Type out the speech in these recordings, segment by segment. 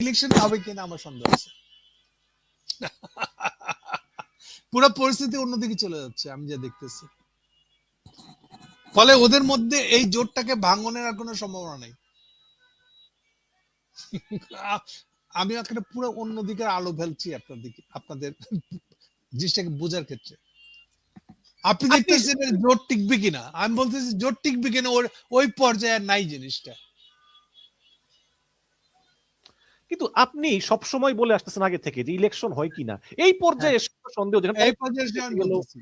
Election হবে কিনা আমার সন্দেহ আছে। পুরো পরিস্থিতি অন্যদিকে চলে যাচ্ছে আমি যা দেখতেছি। ফলে ওদের মধ্যে এই জোটটাকে ভাঙনের আর কোনো সম্ভাবনা নেই। আমি একটা পুরো অন্যদিকে আলো ফেলছি আপনাদের জিনিসটাকে বোঝার ক্ষেত্রে। আপনি দেখতেছেন জোট টিকবে কিনা, আমি বলতেছি জোট টিকবে কিনা ওই পর্যায়ে নাই জিনিসটা। কিন্তু আপনি সব সময় বলে আসতেছেন আগে থেকে যে ইলেকশন হয় কিনা, এই পর্যায়ে সন্দেহ যেখানে এই পর্যায়ে আমি বলতেছি,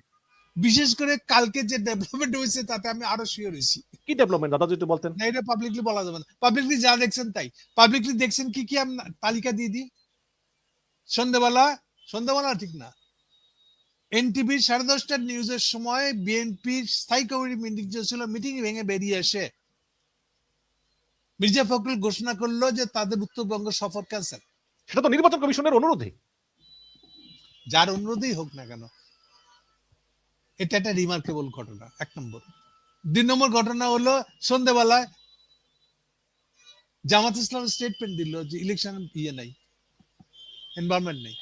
বিশেষ করে কালকে যে ডেভেলপমেন্ট হয়েছে তাতে আমি আরো শিওর হয়েছি। কি ডেভেলপমেন্ট দাদা যদি বলতেন? না, এটা পাবলিকলি বলা যাবে না। পাবলিকলি যা দেখছেন তাই। পাবলিকলি দেখছেন কি কি আমি তালিকা দিয়ে দিই। সন্ধ্যাবেলা ঠিক না, এনটিভি 10:30টার নিউজের সময় বিএনপির স্থায়ী কমিটি মিটিং চলছিল, মিটিং ভেঙে বেরিয়ে এসে মির্জা ফখরুল ঘোষণা করলো যে তাদের উত্তরবঙ্গ সফর ক্যান্সেল। সেটা তো নির্বাচন কমিশনের অনুরোধে। যার অনুরোধেই হোক না কেন, এটা একটা রিমার্কেবল ঘটনা, 1 নম্বর। 2 নম্বর ঘটনা হলো সন্ধ্যাবেলায় জামাত ইসলাম স্টেটমেন্ট দিল যে ইলেকশন নাই, এনভায়রনমেন্ট নেই।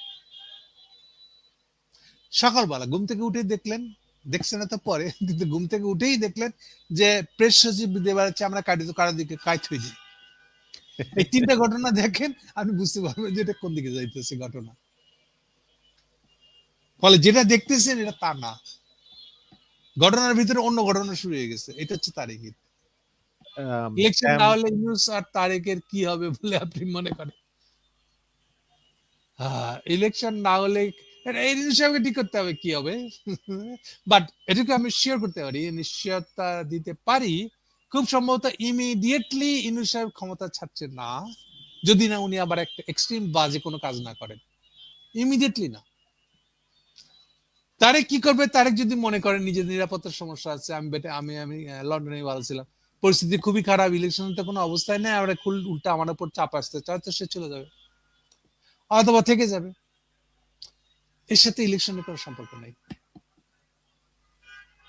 সকালবেলা ঘুম থেকে উঠে দেখছেন না তো পরে, কিন্তু ঘুম থেকে উঠেই দেখলেন যে প্রেস সচিব দিয়ে বেড়াচ্ছে আমরা কারাদিকে কাজ হয়ে যাই। এই 3টা ঘটনা দেখেন, আপনি বুঝতে পারবেন যে এটা কোন দিকে যাইতেছে ঘটনা। ফলে যেটা দেখতেছেন এটা তা না, ঘটনার ভিতরে অন্য ঘটনা শুরু হয়ে গেছে। এটা হচ্ছে তারিখের ইলেকশন না হলে ইউনুস আর তারেকের কি হবে বলে আপনি মনে করেন? ইলেকশন না হলে এই জিনিসটাকে ঠিক করতে হবে কি হবে। বাট এটুকু আমি শিওর করতে পারি, নিশ্চয়তা দিতে পারি, খুব সম্ভবত ইমিডিয়েটলি ইউনুস সাহেব ক্ষমতা ছাড়ছে না, যদি না উনি আবার একটা এক্সট্রিম বাজে কোনো কাজ না করেন। ইমিডিয়েটলি না। তারেক কি করবে? তারেক যদি মনে করেন নিজের নিরাপত্তার সমস্যা আছে, আমি লন্ডনে ভালো ছিলাম, পরিস্থিতি খুবই খারাপ, ইলেকশন তো কোনো অবস্থায় নেই, আমরা উল্টা আমার উপর চাপ আসতে চায়, তো সে চলে যাবে অথবা থেকে যাবে। এর সাথে ইলেকশনের কোনো সম্পর্ক নাই।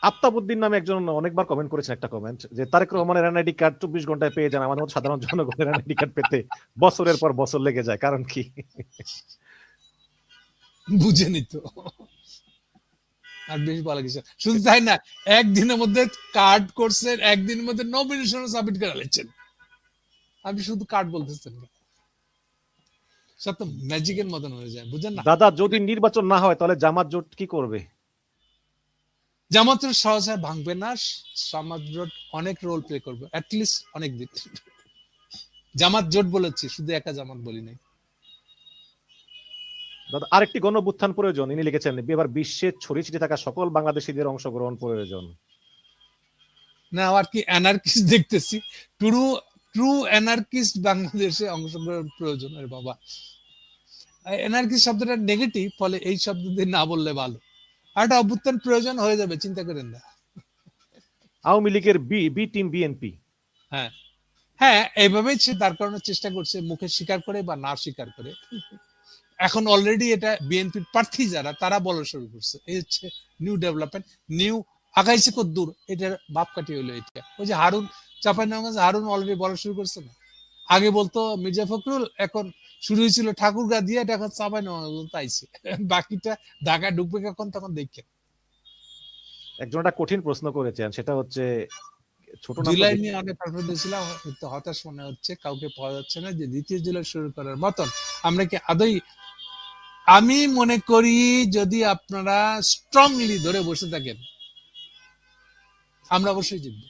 আফতাবউদ্দিন নামে একজন অনেকবার কমেন্ট করেছেন একটা কমেন্ট যে তারেক রহমানের এনআইডি কার্ড 24 ঘন্টায় পেয়ে যান, আমাদের মতো সাধারণ জনগণের এনআইডি কার্ড পেতে বছরের পর বছর লেগে যায়, কারণ কি? বুঝে নিত আর বেশি বলা কিছু শুধু তাই না, একদিনের মধ্যে কার্ড করছেন, একদিনের মধ্যে নমিনেশন সাবমিট করে নিচ্ছেন। আপনি শুধু কার্ড বলতেছেন, সব তো ম্যাজিকের মতন হয়ে যায়, বুঝেন না? দাদা যদি নির্বাচন না হয় তাহলে জামাত জোট কি করবে? জামাত জোট সহজে ভাঙবে না, জামাত জোট অনেক রোল প্লে করবে, অ্যাটলিস্ট অনেক দিন। জামাত জোট বলেছি, শুধু একা জামাত বলি নাই। দাদা আরেকটি গণঅভ্যুত্থান প্রয়োজন, ইনি লিখেছেন এবার বিশ্বে ছড়িয়ে ছিটিয়ে থাকা সকল বাংলাদেশিদের অংশগ্রহণ প্রয়োজন। না, আর কি অ্যানার্কিস্ট দেখতেছি, ট্রু অ্যানার্কিস্ট বাংলাদেশে অংশগ্রহণ প্রয়োজন। আরে বাবা, অ্যানার্কিস্ট শব্দটা নেগেটিভ, ফলে এই শব্দ দিয়ে না বললে ভালো। আর একটা অভ্যুত্থান প্রয়োজন হয়ে যাবে, চিন্তা করেন না। আওয়ামী লীগের বি টিম বিএনপি। হ্যাঁ হ্যাঁ, এইভাবেই সে দাঁড় করানোর চেষ্টা করছে, মুখে স্বীকার করে বা না স্বীকার করে। এখন অলরেডি এটা বিএনপির প্রার্থী যারা, তারা বলা শুরু করছে, এই হচ্ছে নিউ ডেভেলপমেন্ট, নিউ আগাইছে কদ্দূর, এটার বাপ কাটি হইলো এটা। ওই যে হারুন চাঁপাইনবাবগঞ্জ, হারুন অলরেডি বলা শুরু করছে না? আগে বলতো মির্জা ফখরুল, এখন শুরু হয়েছিল ঠাকুরগা দিয়ে, এটা এখন চাঁপাইনবাবগঞ্জ আইছে। বাকিটা ঢাকা ঢুকবে কখন, তখন দেখে। একজন একটা কঠিন প্রশ্ন করেছেন, সেটা হচ্ছে ছোট নাম জুলাই নিয়ে অনেক কনফিডেন্স দিয়েছিলাম, হতাশ মনে হচ্ছে, কাউকে পাওয়া যাচ্ছে না যে দ্বিতীয় জুলাই শুরু করার মতন। আমরা কি আদৌ, আমি মনে করি যদি আপনারা স্ট্রংলি ধরে বসে থাকেন, আমরা অবশ্যই জিতব।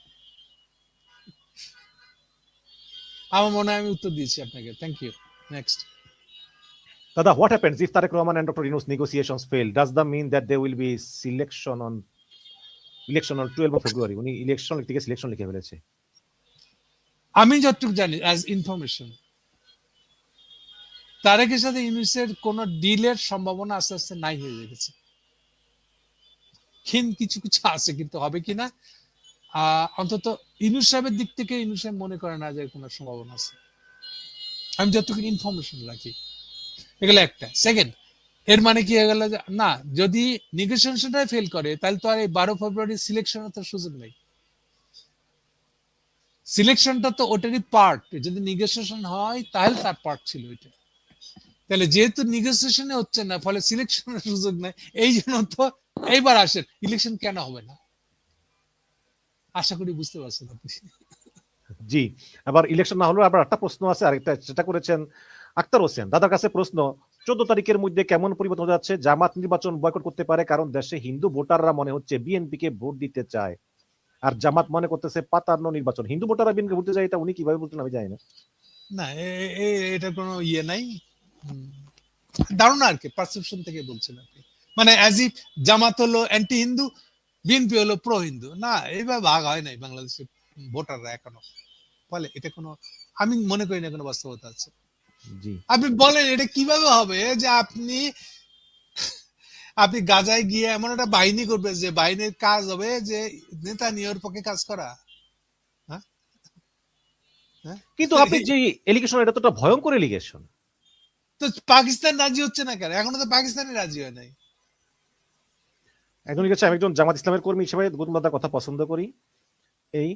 আমার মনে হয় আমি উত্তর দিয়েছি আপনাকে। Thank you. Next. Dada, what happens if Tarek Rahman and Dr. Yunus negotiations fail? Does that mean that there will be election on 12 of February? উনি ইলেকশন লিখতে সিলেকশন লিখে ফেলেছে। আমি যতটুকু জানি অ্যাজ ইনফরমেশন, তারেকের সাথে ইউনুসের কোন ডিলের সম্ভাবনা আস্তে আস্তে নাই হয়ে গেছে। কিছু কিছু আছে, কিন্তু হবে কিনা অন্তত ইউনুস সাহেবের দিক থেকে ইউনুস সাহেব মনে করে না যে কোনো সম্ভাবনা আছে। আমি যতটুকু ইনফরমেশন রাখি, এগুলো একটা। সেকেন্ড, এর মানে কি হয়ে গেল না, যদি নেগোসিয়েশনটা ফেল করে তাহলে তো আর এই 12 ফেব্রুয়ারি সিলেকশনের তো সুযোগ নেই। সিলেকশনটা তো ওটারই পার্ট, যদি নেগোসিয়েশন হয় তাহলে তার পার্ট ছিল এটা। তাহলে যেহেতু নেগোসিয়েশনে হচ্ছে না, ফলে সিলেকশনের সুযোগ নাই, এই জন্য তো এইবার আসেন ইলেকশন কেন হবে না, আশা করি বুঝতে পারছেন আপনি। জি, আবার ইলেকশন না হলেও আবার একটা প্রশ্ন আছে, আরেকটা যেটা করেছেন আক্তার হোসেন দাদার কাছে প্রশ্ন, 14 তারিখের মধ্যে কেমন পরিবর্তন হতে যাচ্ছে? জামাত নির্বাচন বয়কট করতে পারে, কারণ দেশে হিন্দু ভোটাররা মনে হচ্ছে বিএনপি কে ভোট দিতে চায়, আর জামাত মনে করতেছে 55 নির্বাচন। হিন্দু ভোটাররা বিএনপি ভোট দিতে চায়, এটা উনি কিভাবে বলতেন আমি জানি না। না, এটা কোনো ইয়ে নাই, ধারণা আর কি, পারসেপশন থেকে বলছেন আপনি, মানে অ্যাজ ইফ জামাত হলো অ্যান্টি হিন্দু, বিএনপি হলো প্রো হিন্দু। না, এইভাবে ভাগ হয় নাই বাংলাদেশের ভোটাররা এখনো, ফলে এটা কোনো, আমি মনে করি না কোনো বাস্তবতা আছে। জি, আপনি বলেন এটা কিভাবে হবে যে আপনি গাজায় গিয়ে এমন একটা বাহিনী করবে যে বাহিনীর কাজ হবে যে নেতা নিয়োর পক্ষে কাজ করা, হ্যাঁ হ্যাঁ কিন্তু আপনি যে এলিগেশন, এটা তো একটা ভয়ঙ্কর এলিগেশন। তো পাকিস্তান রাজি হচ্ছে না কেন? এখনো তো পাকিস্তানি রাজি হয় নাই। একজন লিখেছে, আমি একজন জামাত ইসলামের কর্মী হিসেবে গৌতম দাদার কথা পছন্দ করি। এই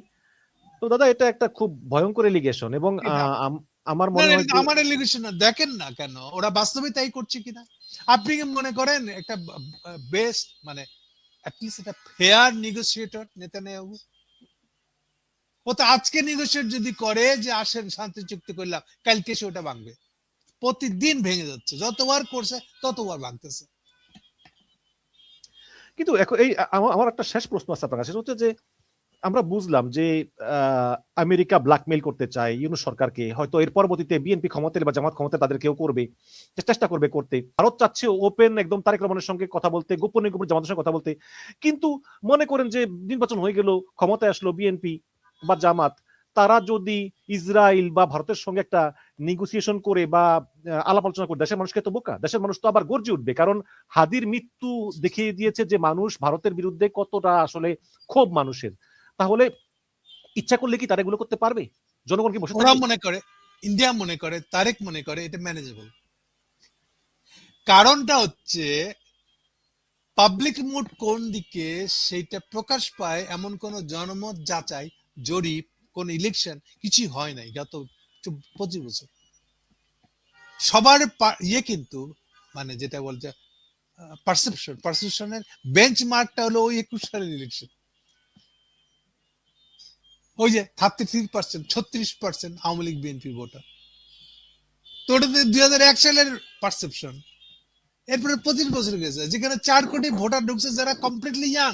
তো দাদা, এটা একটা খুব ভয়ঙ্কর এলিগেশন, এবং এটা আমার না, মনে হয় এটা যে আমার এলিগেশন না, দেখেন না কেন ওরা বাস্তবে তাই করছে কিনা। আপনি কি মনে করেন একটা বেস্ট, মানে অ্যাটলিস্ট একটা ফেয়ার নেগোসিয়েটর নেতানিয়াহু? ও তো আজকে নেগোসিয়েট যদি করে যে আসেন শান্তি চুক্তি করলাম, কালকে সে ওটা ভাঙবে, প্রতিদিন ভেঙে যাচ্ছে, যতবার করছে ততবার ভাঙতেছে। কিন্তু এখন এই আমার একটা শেষ প্রশ্ন আছে আপনার কাছে, সেটা হচ্ছে যে আমরা বুঝলাম যে আমেরিকা ব্ল্যাকমেইল করতে চায় ইউনূস সরকারকে, হয়তো এর পরবর্তীতে বিএনপি ক্ষমতায় বা জামাত ক্ষমতায় তাদের কেউ করবে, চেষ্টা করবে করতে। ভারত চাচ্ছে ওপেন একদম তারেক রহমানের সঙ্গে কথা বলতে, গোপনে গোপনে জামাতের সঙ্গে কথা বলতে। কিন্তু মনে করেন যে নির্বাচন হয়ে গেল, ক্ষমতায় আসলো বিএনপি বা জামাত, তারা যদি ইসরায়েল বা ভারতের সঙ্গে একটা নেগোসিয়েশন করে বা আলাপ আলোচনা করে, দেশের মানুষকে তো বোকা, দেশের মানুষ তো আবার গর্জে উঠবে, কারণ হাদির মৃত্যু দেখিয়ে দিয়েছে যে মানুষ ভারতের বিরুদ্ধে কতটা আসলে ক্ষোভ মানুষের। তাহলে ইচ্ছা করলে কি তারা এগুলো করতে পারবে? জনগণ কি বসে ওরা থাকবে? মনে করে, ইন্ডিয়া মনে করে, তারেক মনে করে এটা ম্যানেজেবল। কারণটা হচ্ছে পাবলিক মুড কোন দিকে সেইটা প্রকাশ পায় এমন কোন জনমত যাচাই, জরিপ, কোন ইলেকশন কিছুই হয় নাই গত 25 বছর। সবার ইয়ে কিন্তু, মানে যেটা বলছে পারসেপশনের বেঞ্চমার্কটা হলো ওই 21 সালের ইলেকশন। ওই যে 33%, 36% আওয়ামী লীগ বিএনপি ভোটার, তো ওটাতে 2001 সালের পারসেপশন। এরপরে 25 বছর গেছে, যেখানে 4 কোটি ভোটার ঢুকছে যারা কমপ্লিটলি ইয়াং।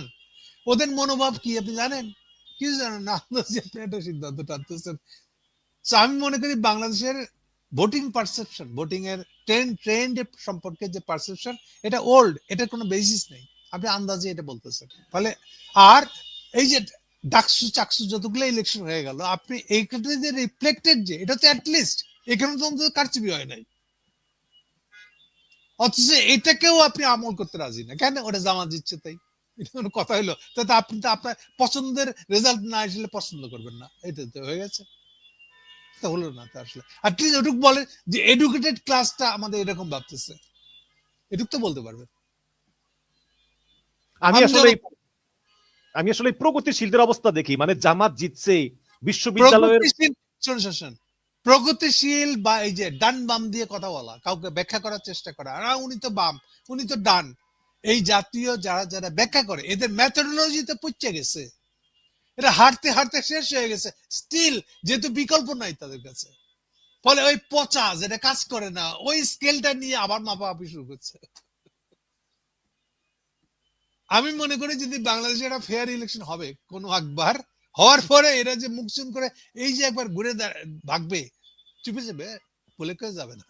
ওদের মনোভাব কি আপনি জানেন? কিছু জানেন না, আপনি একটা সিদ্ধান্ত টানতেছেন। আমি মনে করি বাংলাদেশের ভোটিং পারসেপশন, ভোটিং এর ট্রেন্ড সম্পর্কে যে পারসেপশন, এটা ওল্ড, এটার কোনো বেসিস নেই, আপনি আন্দাজে এটা বলতেছেন। ফলে আর এই যে ডাকসু চাকসু যতগুলো ইলেকশন হয়ে গেল, আপনি এইখানে যে রিফ্লেক্টেড, যে এটা তো অ্যাটলিস্ট এখানে তো অন্তত কারচুপি হয় নাই, অথচ এটাকেও আপনি আমল করতে রাজি না কেন? ওটা জামাত দিচ্ছে তাই, এটা কোনো কথা হইলো? তাতে আপনি তো আপনার পছন্দের রেজাল্ট না আসলে পছন্দ করবেন না, এটা তো হয়ে গেছে। তা হলো না তো আসলে, অ্যাটলিস্ট ওটুকু বলে যে এডুকেটেড ক্লাসটা আমাদের এরকম ভাবতেছে, এটুক তো বলতে পারবে। আমি আমি আসলে জন আমি আসলে প্রগতিশীলদের অবস্থা দেখি, মানে জামাত জিতছে বিশ্ববিদ্যালয়ের। প্রগতিশীল, শোন, প্রগতিশীল বা এই যে ডান বাম দিয়ে কথা বলা, কাউকে ব্যাখ্যা করার চেষ্টা করা, উনি তো বাম, উনি তো ডান, এই জাতীয় যারা যারা ব্যাখ্যা করে এদের মেথোডোলজিতে পচে গেছে, এটা হাঁটতে হাঁটতে শেষ হয়ে গেছে স্টিল, যেহেতু বিকল্প নাই তাদের কাছে, ফলে ওই পচা যেটা কাজ করে না ওই স্কেলটা নিয়ে আবার মাপামাপি শুরু করছে। আমি মনে করি যদি বাংলাদেশে একটা ফেয়ার ইলেকশন হবে কোনো একবার, হওয়ার পরে এরা যে মুখ চুন করে এই যে একবার ঘুরে ভাগবে, চুপে যাবে, বলে কেউ যাবে না।